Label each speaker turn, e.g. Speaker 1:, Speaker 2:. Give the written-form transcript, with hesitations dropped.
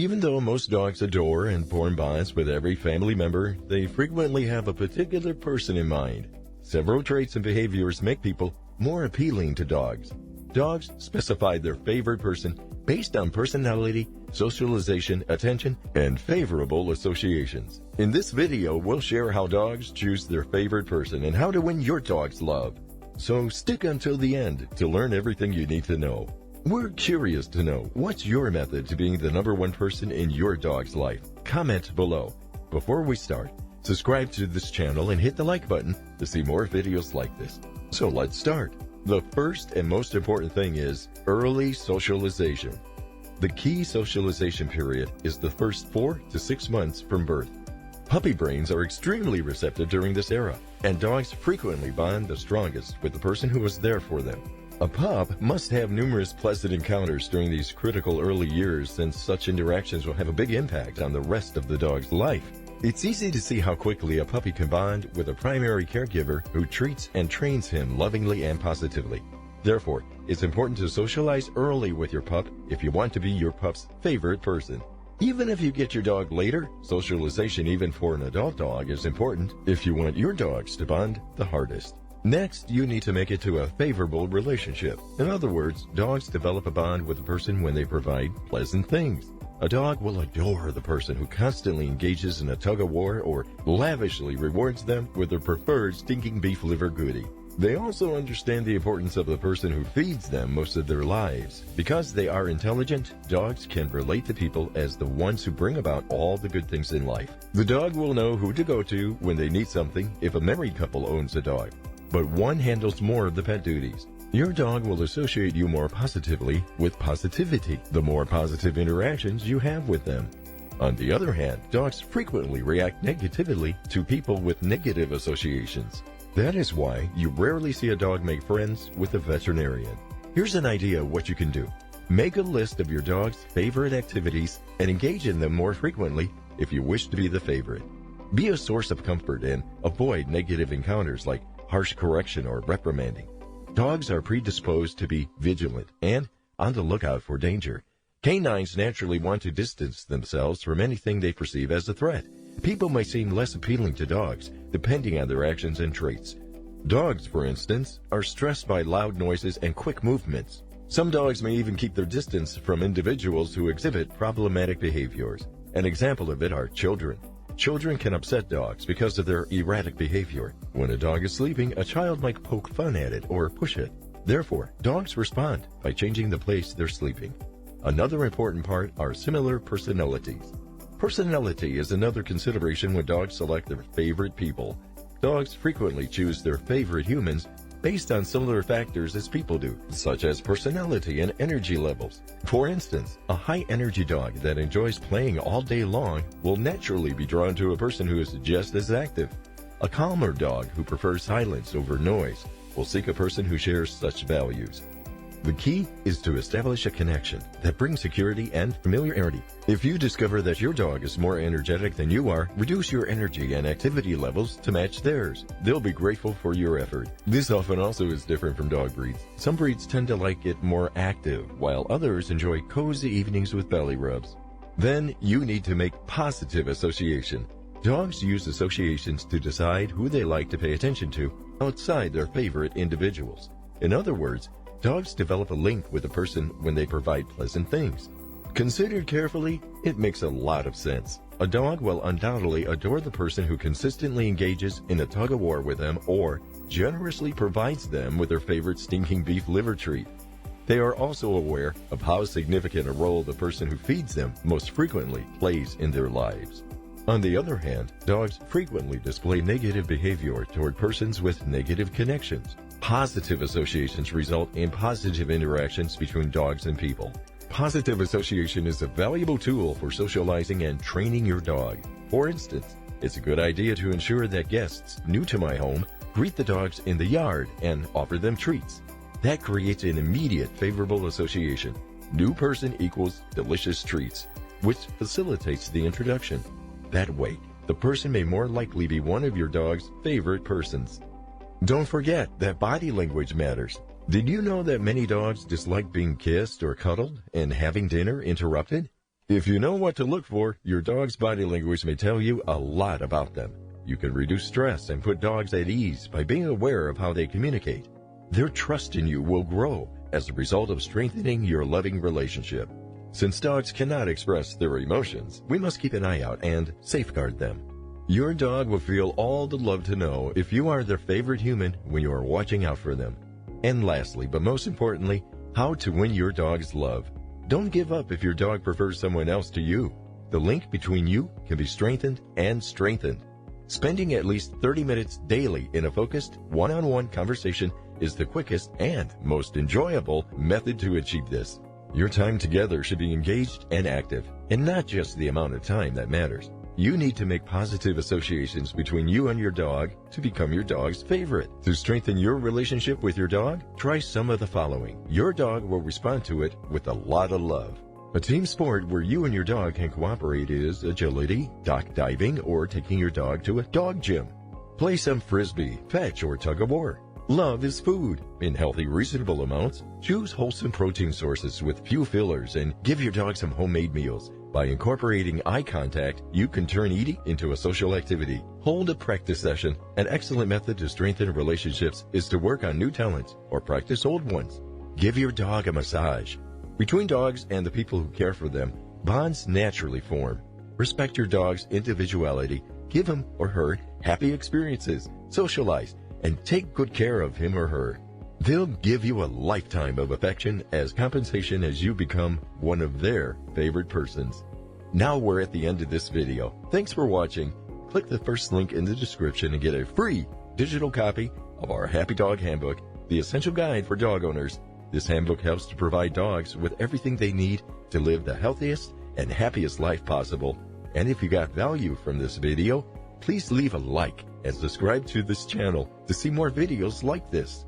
Speaker 1: Even though most dogs adore and form bonds with every family member, they frequently have a particular person in mind. Several traits and behaviors make people more appealing to dogs. Dogs specify their favorite person based on personality, socialization, attention, and favorable associations. In this video, we'll share how dogs choose their favorite person and how to win your dog's love. So stick until the end to learn everything you need to know. We're curious to know, what's your method to being the number one person in your dog's life? Comment below. Before we start, subscribe to this channel and hit the like button to see more videos like this. So let's start. The first and most important thing is early socialization. The key socialization period is the first 4 to 6 months from birth. Puppy brains are extremely receptive during this era, and dogs frequently bond the strongest with the person who was there for them. A pup must have numerous pleasant encounters during these critical early years, since such interactions will have a big impact on the rest of the dog's life. It's easy to see how quickly a puppy can bond with a primary caregiver who treats and trains him lovingly and positively. Therefore, it's important to socialize early with your pup if you want to be your pup's favorite person. Even if you get your dog later, socialization even for an adult dog is important if you want your dogs to bond the hardest. Next, you need to make it to a favorable relationship. In other words, dogs develop a bond with a person when they provide pleasant things. A dog will adore the person who constantly engages in a tug-of-war or lavishly rewards them with their preferred stinking beef liver goodie. They also understand the importance of the person who feeds them most of their lives. Because they are intelligent, dogs can relate to people as the ones who bring about all the good things in life. The dog will know who to go to when they need something if a married couple owns a dog, but one handles more of the pet duties. Your dog will associate you more positively with positivity, the more positive interactions you have with them. On the other hand, dogs frequently react negatively to people with negative associations. That is why you rarely see a dog make friends with a veterinarian. Here's an idea of what you can do. Make a list of your dog's favorite activities and engage in them more frequently if you wish to be the favorite. Be a source of comfort and avoid negative encounters like harsh correction or reprimanding. Dogs are predisposed to be vigilant and on the lookout for danger. Canines naturally want to distance themselves from anything they perceive as a threat. People may seem less appealing to dogs, depending on their actions and traits. Dogs, for instance, are stressed by loud noises and quick movements. Some dogs may even keep their distance from individuals who exhibit problematic behaviors. An example of it are children. Children can upset dogs because of their erratic behavior. When a dog is sleeping, a child might poke fun at it or push it. Therefore, dogs respond by changing the place they're sleeping. Another important part are similar personalities. Personality is another consideration when dogs select their favorite people. Dogs frequently choose their favorite humans based on similar factors as people do, such as personality and energy levels. For instance, a high-energy dog that enjoys playing all day long will naturally be drawn to a person who is just as active. A calmer dog who prefers silence over noise will seek a person who shares such values. The key is to establish a connection that brings security and familiarity. If you discover that your dog is more energetic than you are, reduce your energy and activity levels to match theirs. They'll be grateful for your effort. This often also is different from dog breeds. Some breeds tend to like it more active, while others enjoy cozy evenings with belly rubs. Then you need to make positive association. Dogs use associations to decide who they like to pay attention to outside their favorite individuals. In other words, dogs develop a link with a person when they provide pleasant things. Considered carefully, it makes a lot of sense. A dog will undoubtedly adore the person who consistently engages in a tug-of-war with them or generously provides them with their favorite stinking beef liver treat. They are also aware of how significant a role the person who feeds them most frequently plays in their lives. On the other hand, dogs frequently display negative behavior toward persons with negative connections. Positive associations result in positive interactions between dogs and people. Positive association is a valuable tool for socializing and training your dog. For instance, it's a good idea to ensure that guests new to my home greet the dogs in the yard and offer them treats. That creates an immediate favorable association. New person equals delicious treats, which facilitates the introduction. That way, the person may more likely be one of your dog's favorite persons. Don't forget that body language matters. Did you know that many dogs dislike being kissed or cuddled and having dinner interrupted? If you know what to look for, your dog's body language may tell you a lot about them. You can reduce stress and put dogs at ease by being aware of how they communicate. Their trust in you will grow as a result of strengthening your loving relationship. Since dogs cannot express their emotions, we must keep an eye out and safeguard them. Your dog will feel all the love to know if you are their favorite human when you are watching out for them. And lastly, but most importantly, how to win your dog's love. Don't give up if your dog prefers someone else to you. The link between you can be strengthened and strengthened. Spending at least 30 minutes daily in a focused, one-on-one conversation is the quickest and most enjoyable method to achieve this. Your time together should be engaged and active, and not just the amount of time that matters. You need to make positive associations between you and your dog to become your dog's favorite. To strengthen your relationship with your dog, try some of the following. Your dog will respond to it with a lot of love. A team sport where you and your dog can cooperate is agility, dock diving, or taking your dog to a dog gym. Play some frisbee, fetch, or tug of war. Love is food. In healthy, reasonable amounts, choose wholesome protein sources with few fillers and give your dog some homemade meals. By incorporating eye contact, you can turn eating into a social activity. Hold a practice session. An excellent method to strengthen relationships is to work on new talents or practice old ones. Give your dog a massage. Between dogs and the people who care for them, bonds naturally form. Respect your dog's individuality. Give him or her happy experiences. Socialize and take good care of him or her. They'll give you a lifetime of affection as compensation as you become one of their favorite persons. Now we're at the end of this video. Thanks for watching. Click the first link in the description and get a free digital copy of our Happy Dog Handbook, the essential guide for dog owners. This handbook helps to provide dogs with everything they need to live the healthiest and happiest life possible. And if you got value from this video, please leave a like and subscribe to this channel to see more videos like this.